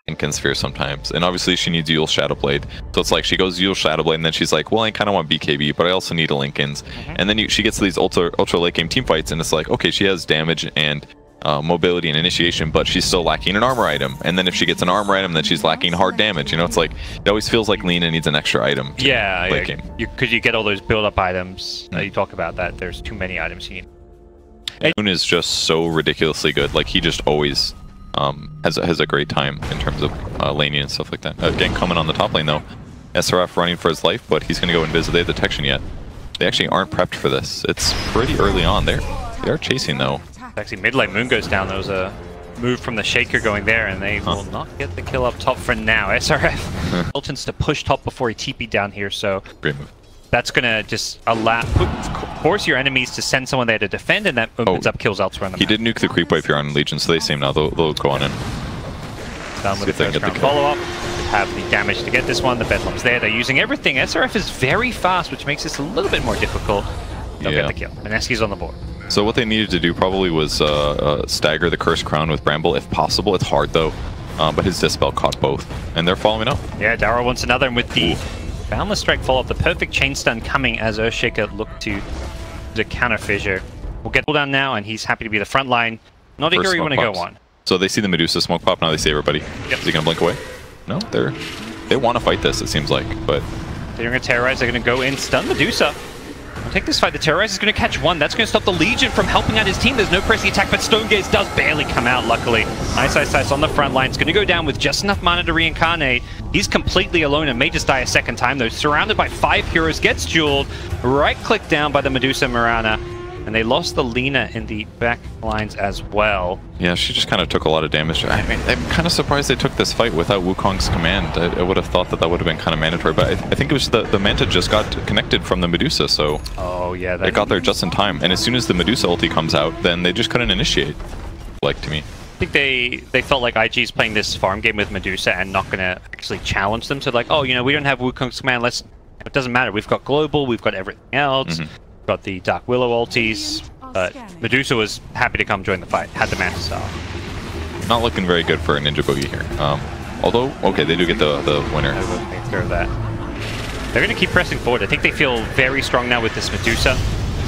Linken's Sphere sometimes, and obviously she needs Yule Shadowblade. So it's like she goes Yule Shadowblade, and then she's like, well, I kind of want BKB, but I also need a Linken's. And then she gets these ultra late game team fights, and it's like, okay, she has damage and mobility and initiation, but she's still lacking an armor item. And then if she gets an armor item, then she's lacking hard damage. You know, it's like, it always feels like Lina needs an extra item. Yeah, because you get all those build-up items. You talk about that. There's too many items you need. Moon is just so ridiculously good. Like, he just always has a great time in terms of laning and stuff like that. Again, coming on the top lane though, SRF running for his life, but he's going to go invis. They have detection yet. They actually aren't prepped for this. It's pretty early on. They are chasing though. Actually, mid lane Moon goes down. There was a move from the Shaker going there, and they will not get the kill up top for now. SRF ultins to push top before he TP'd down here, so great move. That's gonna just force your enemies to send someone there to defend, and that opens up kills elsewhere on the map. He did nuke the creep wave here on Legion, so they same now. They'll go on in. Done with the first round follow-up. Have the damage to get this one. The Bedlam's there. They're using everything. SRF is very fast, which makes this a little bit more difficult. They'll get the kill. Mineski's on the board. So what they needed to do probably was stagger the Cursed Crown with Bramble if possible. It's hard though, but his Dispel caught both, and they're following up. Yeah, Darrow wants another, and with the Boundless Strike follow-up, the perfect chain stun coming as Earthshaker looked to counter Fissure. We'll get down now, and he's happy to be the front line. Not a hero you want to go on. So they see the Medusa smoke pop, now they see everybody. Yep. Is he gonna blink away? No, they want to fight this, it seems like, but they're gonna terrorize, they're gonna go in, stun Medusa. Take this fight. The Terrorize is going to catch one. That's going to stop the Legion from helping out his team. There's no pressing attack, but Stone Gaze does barely come out, luckily. Ice on the front line. It's going to go down with just enough mana to reincarnate. He's completely alone and may just die a second time, though. Surrounded by 5 heroes, gets jeweled. Right-click down by the Medusa Mirana. And they lost the Lina in the back lines as well. Yeah, she just kind of took a lot of damage. I mean, I'm kind of surprised they took this fight without Wukong's command. I would have thought that would have been kind of mandatory, but I think it was the Manta just got connected from the Medusa, so yeah, they got there just in time. And as soon as the Medusa ulti comes out, then they just couldn't initiate, like to me. I think they felt like IG's playing this farm game with Medusa and not going to actually challenge them. So like, oh, you know, we don't have Wukong's command. It doesn't matter. We've got global. We've got everything else. Got the Dark Willow ultis, but Medusa was happy to come join the fight, had the Manta Star. Not looking very good for a Ninja Boogie here. Although, okay, they do get the winner. Take care of that. They're going to keep pressing forward. I think they feel very strong now with this Medusa.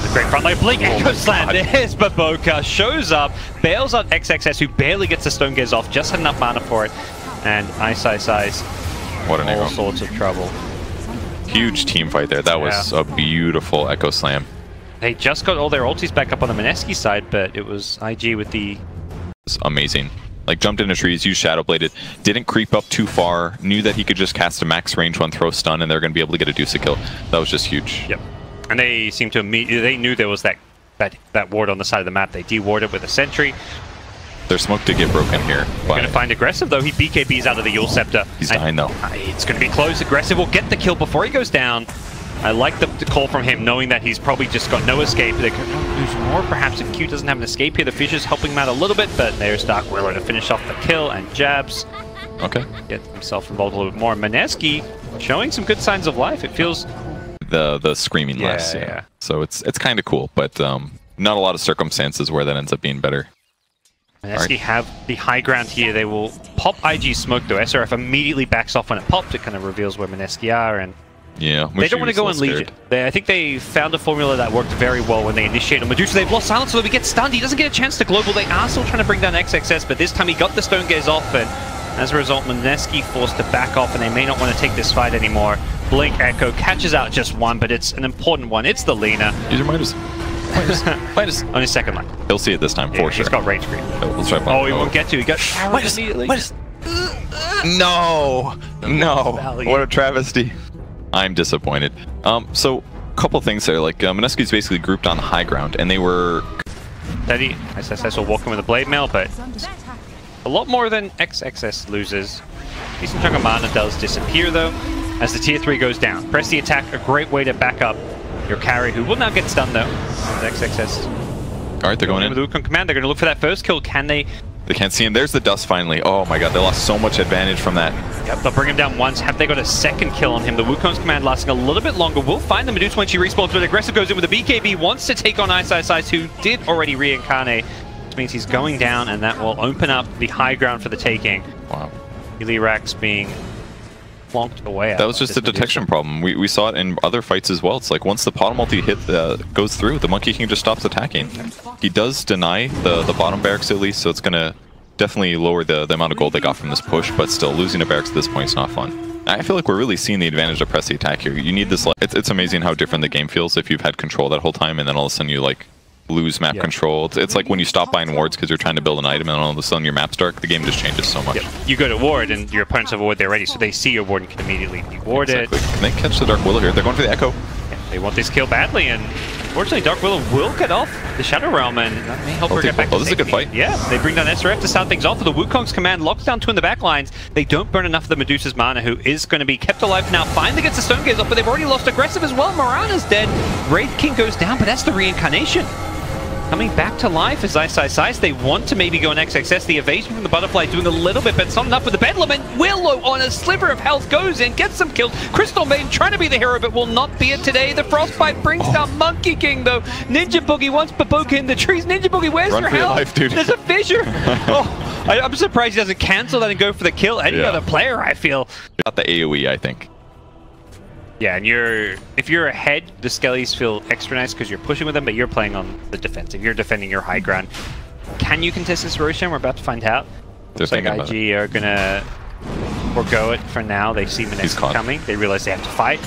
The great front line. Blink Echo Slam. There's Baboka. Shows up, bails out XXS, who barely gets the Stone Gaze off, just had enough mana for it. And Ice. What an all sorts of trouble. Huge team fight there. That was a beautiful Echo Slam. They just got all their ultis back up on the Mineski side, but it was IG with the... It's amazing. Like, jumped into trees, used Shadow Bladed, didn't creep up too far, knew that he could just cast a max range one, throw stun, and they're going to be able to get a Deuce kill. That was just huge. Yep. And they seemed to they knew there was that ward on the side of the map. They de-warded with a sentry. Their smoke did get broken here. They're going to find Aggressive, though. He BKBs out of the Yule Scepter. He's dying, though. It's going to be close. Aggressive will get the kill before he goes down. I like the call from him, knowing that he's probably just got no escape. They could lose more, perhaps, if Q doesn't have an escape here. The Fissure's helping him out a little bit, but there's Dark Willow to finish off the kill, and jabs. Okay. Get himself involved a little bit more. Mineski showing some good signs of life. It feels... The screaming less, yeah. So it's kind of cool, but not a lot of circumstances where that ends up being better. Mineski have the high ground here. They will pop IG smoke, though. SRF immediately backs off when it popped. It kind of reveals where Mineski are, and they don't want to go in Legion. I think they found a formula that worked very well when they initiated on Medusa. They've lost Silence, so he gets stunned. He doesn't get a chance to global. They are still trying to bring down XXS, but this time he got the Stone Gaze off, and as a result, Mineski forced to back off, and they may not want to take this fight anymore. Blink Echo catches out just one, but it's an important one. It's the Lina. Use your Midas. Midas. On his second line. He'll see it this time, for sure. He's got rage screen. Let's try he won't get to. He got Midas immediately. Midas. No. What a travesty. I'm disappointed. So, couple things there. Like, Mineski's basically grouped on the high ground, and they were... Steady. SSS will walk in with a blade mail, but a lot more than XXS loses. Decent chunk of mana does disappear, though, as the tier 3 goes down. Press the attack, a great way to back up your carry, who will now get stunned, though. XXS. Alright, they're going in. With Wukong command, they're going to look for that first kill. Can they? They can't see him. There's the dust finally. Oh my god, they lost so much advantage from that. Yep, they'll bring him down once. Have they got a second kill on him? The Wukong's command lasting a little bit longer. We'll find the Medusa when she respawns, but Aggressive goes in with a BKB, wants to take on Ice, who did already reincarnate, which means he's going down, and that will open up the high ground for the taking. Wow. melee racks being plonked away. That was just a detection problem. We saw it in other fights as well. It's like once the bottom multi hit goes through, the Monkey King just stops attacking. He does deny the bottom barracks at least, so it's gonna definitely lower the amount of gold they got from this push, but still losing a barracks at this point is not fun. I feel like we're really seeing the advantage of press the attack here. You need this, like, it's amazing how different the game feels if you've had control that whole time and then all of a sudden you like lose map control. It's like when you stop buying wards because you're trying to build an item and all of a sudden your map's dark, the game just changes so much. You go to ward and your opponents have a ward there ready, so they see your ward and can immediately de-ward it. Can they catch the Dark Willow here? They're going for the Echo. They want this kill badly, and unfortunately Dark Willow will get off the Shadow Realm, and that may help her get back to this is a good fight. Yeah, they bring down SRF to start things off with the Wukong's command, locks down 2 in the back lines. They don't burn enough of the Medusa's mana, who is going to be kept alive now. Finally gets the Stone Gaze off, but they've already lost Aggressive as well. Morana's dead. Wraith King goes down, but that's the reincarnation. Coming back to life as Ice. They want to maybe go on XXS. The evasion from the Butterfly doing a little bit, but it's not enough with the Bedlam. And Willow on a sliver of health goes in, gets some kills. Crystal Maiden trying to be the hero, but will not be it today. The Frostbite brings down Monkey King, though. Ninja Boogie wants Baboka in the trees. Ninja Boogie, where's your health? Life, dude. There's a fissure. I'm surprised he doesn't cancel that and go for the kill. Any other player, I feel. Got the AoE, I think. Yeah, and if you're ahead, the Skellies feel extra nice because you're pushing with them, but you're playing on the defensive. You're defending your high ground. Can you contest this Roshan? We're about to find out. Looks like IG are going to forego it for now. They see Mineski coming. They realize they have to fight.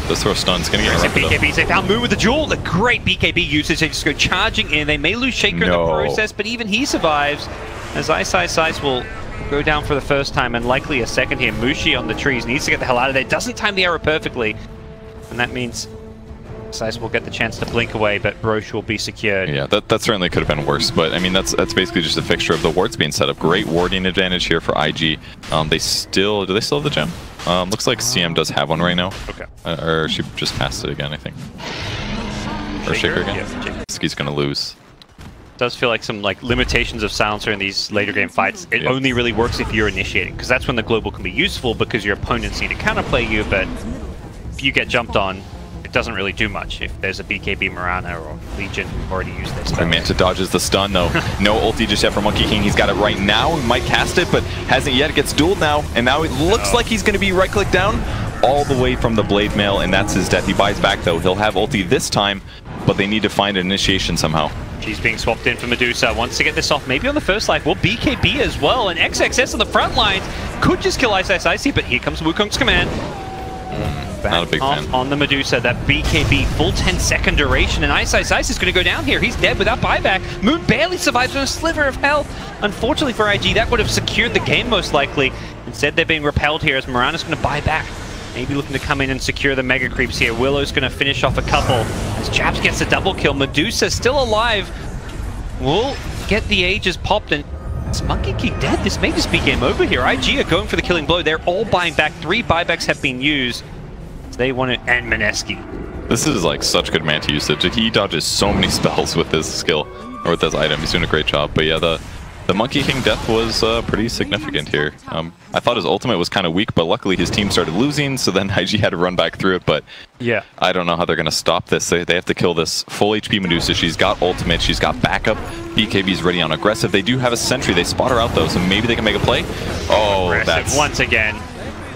This throw stun's going to get BKB. They found Moon with the Jewel. The great BKB usage. They just go charging in. They may lose Shaker in the process, but even he survives. As Ice will go down for the first time and likely a second here. Mushi on the trees needs to get the hell out of there. Doesn't time the arrow perfectly, and that means Ice will get the chance to blink away, but Broche will be secured. Yeah, that certainly could have been worse, but I mean that's basically just a fixture of the wards being set up. Great warding advantage here for IG. Do they still have the gem? Looks like CM does have one right now. Okay. Or she just passed it again, I think. Or Shaker again. Yeah, He's gonna lose. Does feel like some limitations of silencer in these later game fights. It only really works if you're initiating, because that's when the global can be useful because your opponents need to counterplay you, but if you get jumped on, it doesn't really do much if there's a BKB Morana or Legion who've already used this. Manta dodges the stun though. No ulti just yet for Monkey King. He's got it right now. He might cast it, but hasn't yet. It gets dueled now, and now it looks like he's going to be right-click down all the way from the Blade Mail, and that's his death. He buys back though. He'll have ulti this time, but they need to find an initiation somehow. She's being swapped in for Medusa. Wants to get this off, maybe on the first life. Well, BKB as well, and XXS on the front lines could just kill Ice, but here comes Wukong's command. Not a big fan. On the Medusa, that BKB full 10-second duration, and Ice is going to go down here. He's dead without buyback. Moon barely survives on a sliver of health. Unfortunately for IG, that would have secured the game most likely. Instead, they're being repelled here as Morana's going to buy back. Maybe looking to come in and secure the Mega Creeps here. Willow's going to finish off a couple. As Chaps gets a double kill. Medusa still alive. Will get the Aegis popped, and it's Monkey King dead. This may just be game over here. IG are going for the killing blow. They're all buying back. 3 buybacks have been used. They want to end Mineski. This is like such good Manta usage. He dodges so many spells with this skill, or with this item. He's doing a great job. But yeah, the Monkey King death was pretty significant here. I thought his ultimate was kind of weak, but luckily his team started losing, so then IG had to run back through it. But yeah, I don't know how they're going to stop this. They have to kill this full HP Medusa. She's got ultimate, she's got backup. BKB's ready on aggressive. They do have a sentry. They spot her out though, so maybe they can make a play. Oh, aggressive. That's once again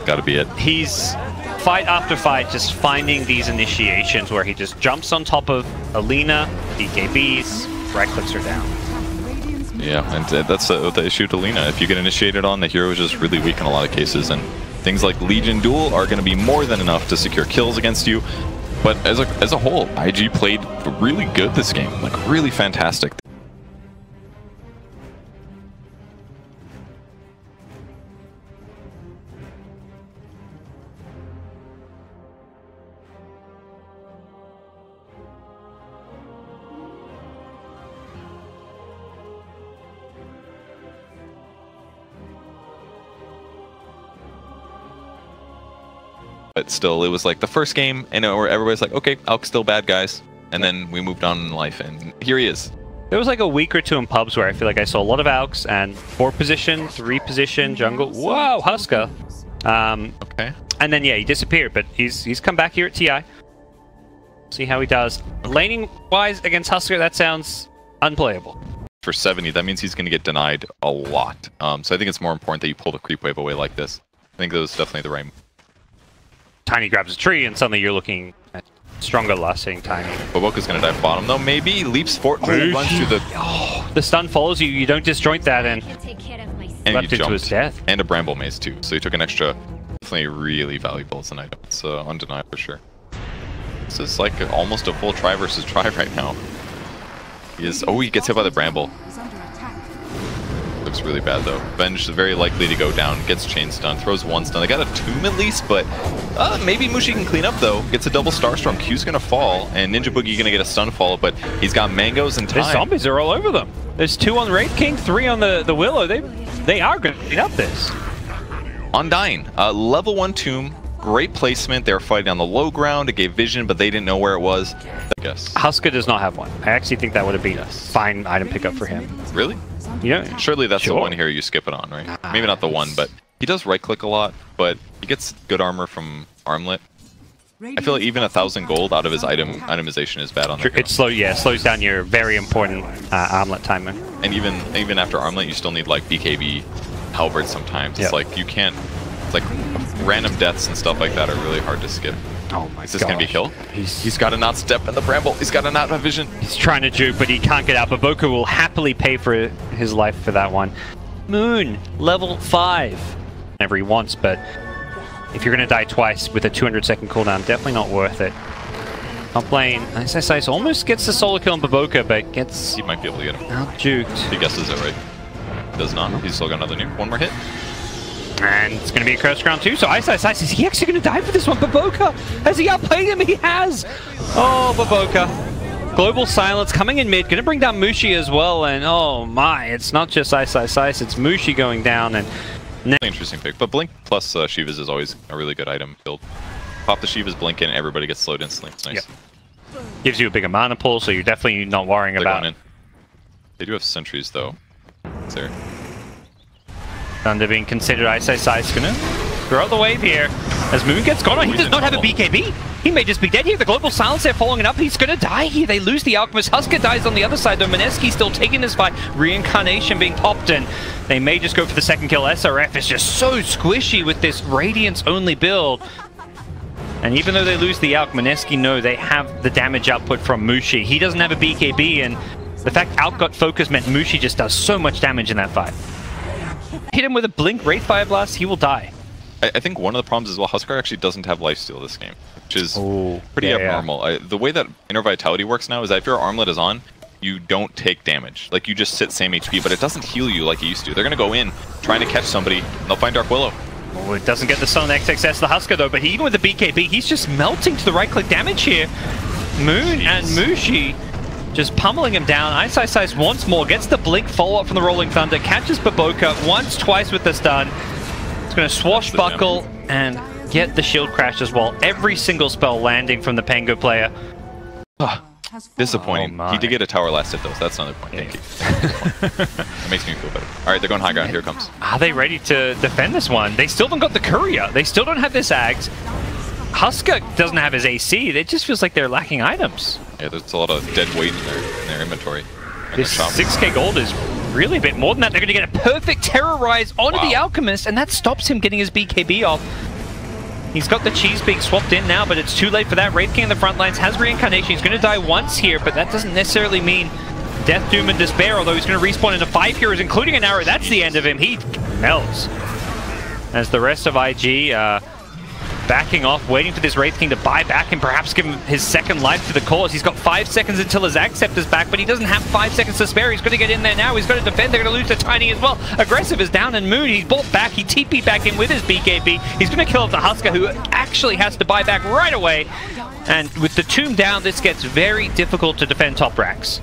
got to be it. He's fight after fight just finding these initiations where he just jumps on top of Alina, BKBs, right clicks her down. Yeah, and that's the issue with Alina. If you get initiated on, the hero is just really weak in a lot of cases, and things like Legion Duel are going to be more than enough to secure kills against you. But as a whole, IG played really good this game, like really fantastic. But still, it was like the first game, and where everybody's like, okay, Alk's still bad, guys. And then we moved on in life, and here he is. There was like a week or two in pubs where I feel like I saw a lot of Alks and 4 position, 3 position, jungle. Whoa, Husker. Okay. And then, yeah, he disappeared, but he's come back here at TI. See how he does. Laning-wise against Husker, that sounds unplayable. for 70, that means he's going to get denied a lot. So I think it's more important that you pull the creep wave away like this. I think that was definitely the right move. Tiny grabs a tree, and suddenly you're looking at stronger lasting Tiny. Baboka's going to dive bottom, though. Maybe leaps forward. Oh, runs through the... Oh, the stun follows you. You don't disjoint that, and leapt into his death. And a Bramble Maze, too. So he took an extra... Definitely really valuable as an item. It's undeniable for sure. This is like almost a full try versus try right now. He gets hit by the Bramble. Looks really bad though. Venge is very likely to go down, gets chain stun, throws one stun. They got a tomb at least, but maybe Mushi can clean up though. Gets a double Starstorm, Q's gonna fall, and Ninja Boogie gonna get a stun fall, but he's got mangoes and time. The zombies are all over them. There's 2 on Wraith King, 3 on the Willow. They are gonna clean up this. Undying, level 1 tomb. Great placement. They were fighting on the low ground. It gave vision, but they didn't know where it was. I guess. Husker does not have one. I actually think that would have been a fine item pickup for him. Really? Yeah. Surely that's the one here you skip it on, right? Maybe not the one, but he does right click a lot, but he gets good armor from Armlet. I feel like even 1,000 gold out of his itemization is bad on the It slows down your very important Armlet timer. And even after Armlet, you still need like BKB, Halberd sometimes. It's like you can't. It's like random deaths and stuff like that are really hard to skip. Oh my god. Is this going to be kill? He's got to not step in the Bramble. He's got to not have vision. He's trying to juke, but he can't get out. Baboka will happily pay for his life for that one. Moon, level 5. Whenever he wants, but if you're going to die twice with a 200-second cooldown, definitely not worth it. Top lane, SSIS almost gets the solo kill on Baboka, but gets... He might be able to get him. Out-juked. He guesses it right. Does not. He's still got another nuke. One more hit. And it's going to be a curse ground too, so Ice, is he actually going to die for this one? Baboka! Has he outplayed him? He has! Oh, Baboka. Global Silence coming in mid, going to bring down Mushi as well, and oh my, it's not just Ice, it's Mushi going down, and... Interesting pick, but Blink plus Shivas is always a really good item build. Pop the Shivas, blink in, everybody gets slowed instantly. It's nice. Yep. Gives you a bigger mana pool, so you're definitely not worrying about it. They do have sentries though. It's there. Thunder being considered. Ice gonna throw out the wave here. As Moon gets gone on, he does not have a BKB. He may just be dead here. The Global Silence there following it up. He's gonna die here. They lose the Alchemist. Husker dies on the other side though. Mineski still taking this fight. Reincarnation being popped in. They may just go for the second kill. SRF is just so squishy with this Radiance only build. And even though they lose the Alch, Mineski know they have the damage output from Mushi. He doesn't have a BKB, and the fact Alch got focus meant Mushi just does so much damage in that fight. Hit him with a Blink Wraith Fire Blast, he will die. I think one of the problems as well, Husker actually doesn't have lifesteal this game, which is pretty abnormal. The way that Inner Vitality works now is that if your Armlet is on, you don't take damage. Like, you just sit same HP, but it doesn't heal you like it used to. They're going to go in, trying to catch somebody, and they'll find Dark Willow. Oh, it doesn't get the stun on XXS, the Husker though, but even with the BKB, he's just melting to the right-click damage here. Moon and Mushi just pummeling him down. Ice once more, gets the Blink follow-up from the Rolling Thunder, catches Baboka once, twice with the stun. It's going to swashbuckle and get the shield crash as well. Every single spell landing from the Pango player. Disappointing. He did get a tower last hit though, so that's another point. Thank you. That makes me feel better. Alright, they're going high ground. Here it comes. Are they ready to defend this one? They still haven't got the courier. They still don't have this Ags. Husker doesn't have his AC. It just feels like they're lacking items. Yeah, there's a lot of dead weight in their inventory. This 6k gold is really a bit more than that. They're going to get a perfect Terrorize onto the Alchemist, and that stops him getting his BKB off. He's got the cheese being swapped in now, but it's too late for that. Wraith King in the front lines has Reincarnation. He's going to die once here, but that doesn't necessarily mean Death, Doom, and Despair, although he's going to respawn into 5 heroes, including an arrow. That's the end of him. He melts. As the rest of IG backing off, waiting for this Wraith King to buy back and perhaps give him his second life to the cause. He's got 5 seconds until his Accept is back, but he doesn't have 5 seconds to spare. He's going to get in there now. He's going to defend. They're going to lose to Tiny as well. Aggressive is down and Moon. He's bought back. He TP'd back in with his BKB. He's going to kill off the Husker, who actually has to buy back right away. And with the tomb down, this gets very difficult to defend top racks.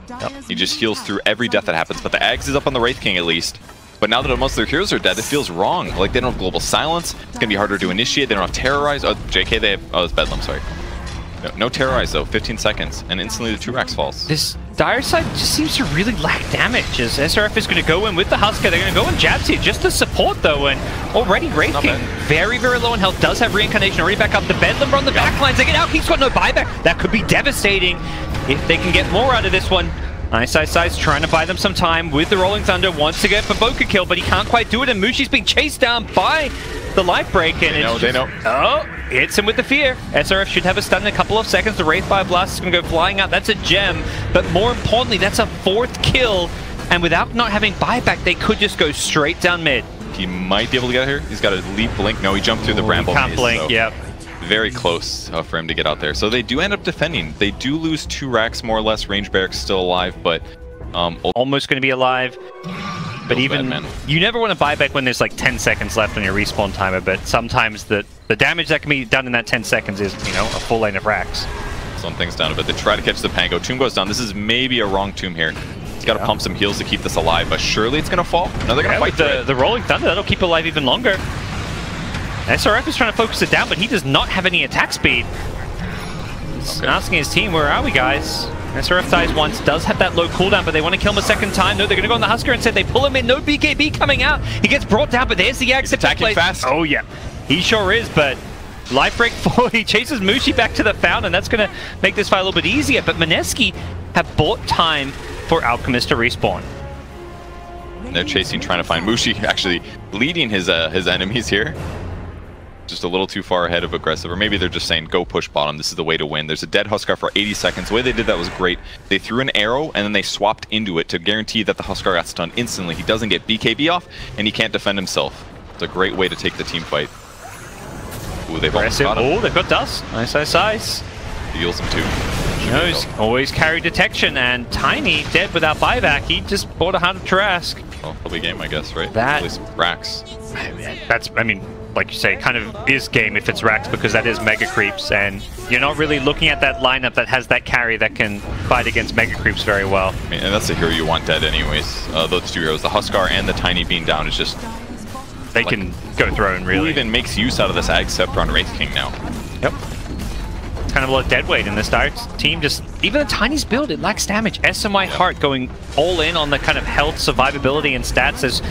Yep. He just heals through every death that happens, but the Ags is up on the Wraith King at least. But now that most of their heroes are dead, it feels wrong. Like, they don't have Global Silence. It's going to be harder to initiate. They don't have Terrorize. Oh, JK, they have... Oh, it's Bedlam, sorry. No Terrorize, though. 15 seconds. And instantly the 2 racks falls. This dire side just seems to really lack damage, as SRF is going to go in with the Husker. They're going to go in Jabs here just to support, though. And already Wraith King, very, very low in health, does have Reincarnation already back up. The Bedlam on the back lines. They get out. He's got no buyback. That could be devastating if they can get more out of this one. TI8's trying to buy them some time with the Rolling Thunder, wants to get Boca kill, but he can't quite do it, and Mushi's being chased down by the life break, and they know. Oh, hits him with the fear. SRF should have a stun in a couple of seconds. The Wraith Fire Blast is going to go flying out. That's a gem, but more importantly, that's a 4th kill, and without not having buyback, they could just go straight down mid. He might be able to get here. He's got a leap blink. No, he jumped through the bramble can't maze, blink, so yep. Very close for him to get out there. So they do end up defending. They do lose 2 racks, more or less. Range Barracks still alive, but... almost going to be alive. But even... bad, you never want to buy back when there's like 10 seconds left on your respawn timer, but sometimes the damage that can be done in that 10 seconds is, you know, a full lane of racks. Some things down a bit. They try to catch the Pango. Tomb goes down. This is maybe a wrong Tomb here. He's got to pump some heals to keep this alive, but surely it's going to fall. No, they're going to fight the Rolling Thunder. That'll keep it alive even longer. SRF is trying to focus it down, but he does not have any attack speed. He's asking his team, where are we, guys? SRF dies once, does have that low cooldown, but they want to kill him a second time. No, they're going to go on the Husker instead. They pull him in. No BKB coming out. He gets brought down, but there's the Yag. Attacking fast. Oh, yeah. He sure is, but Life Break 4, he chases Mushi back to the fountain. That's going to make this fight a little bit easier, but Mineski have bought time for Alchemist to respawn. And they're chasing, trying to find Mushi, actually leading his enemies here. Just a little too far ahead of aggressive, or maybe they're just saying go push bottom, this is the way to win. There's a dead Huskar for 80 seconds. The way they did that was great. They threw an arrow and then they swapped into it to guarantee that the Huskar got stunned instantly. He doesn't get BKB off and he can't defend himself. It's a great way to take the team fight. Ooh, they've almost got him. Oh, they've got Dust. Nice. Heals him too. He knows, always carry detection, and Tiny dead without buyback. He just bought a Heart of Trask. Well, probably game, I guess, right? That, at least racks. That's, I mean, like you say, kind of is game if it's racks, because that is mega creeps, and you're not really looking at that lineup that has that carry that can fight against mega creeps very well. I mean, and that's the hero you want dead anyways. Those 2 heroes, the Huskar and the Tiny being down, is just... They can go throne, really. Who even makes use out of this Ag Scepter on Wraith King now? Yep. It's kind of a lot of dead weight in this TI8 team. Just even the Tiny's build, it lacks damage. SMI Heart going all in on the kind of health, survivability, and stats.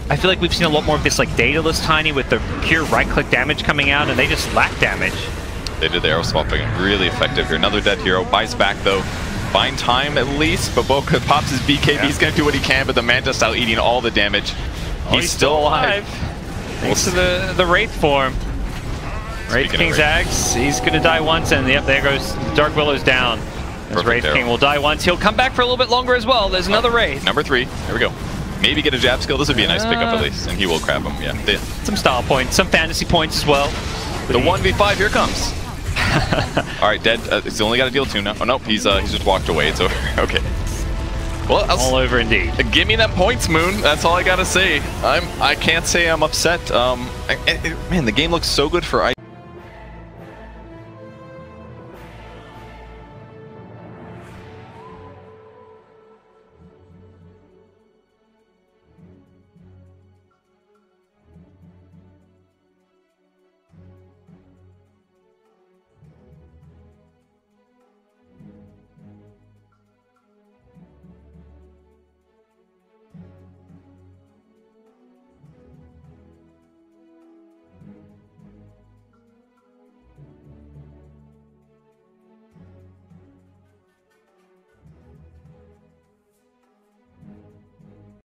I feel like we've seen a lot more of this like dataless Tiny with the pure right-click damage coming out, and they just lack damage. They did the arrow swapping, really effective here. Another dead hero, buys back though. Buying time at least, but Boca pops his BKB. He's going to do what he can, but the Mantis out eating all the damage. He's still alive. Thanks to the Wraith form. Wraith King's Axe, he's going to die once, and yep, there goes Dark Willow's down. As Wraith King will die once. He'll come back for a little bit longer as well. There's another Wraith. Number 3. Here we go. Maybe get a jab skill. This would be a nice pickup at least, and he will grab him. Yeah. Some style points, some fantasy points as well. The 1v5, here comes. All right, dead. He's only got to deal 2 now. Oh, nope, he's just walked away. It's over. Okay. Well, all over indeed. Give me them points, Moon. That's all I gotta say. I can't say I'm upset. Man, the game looks so good for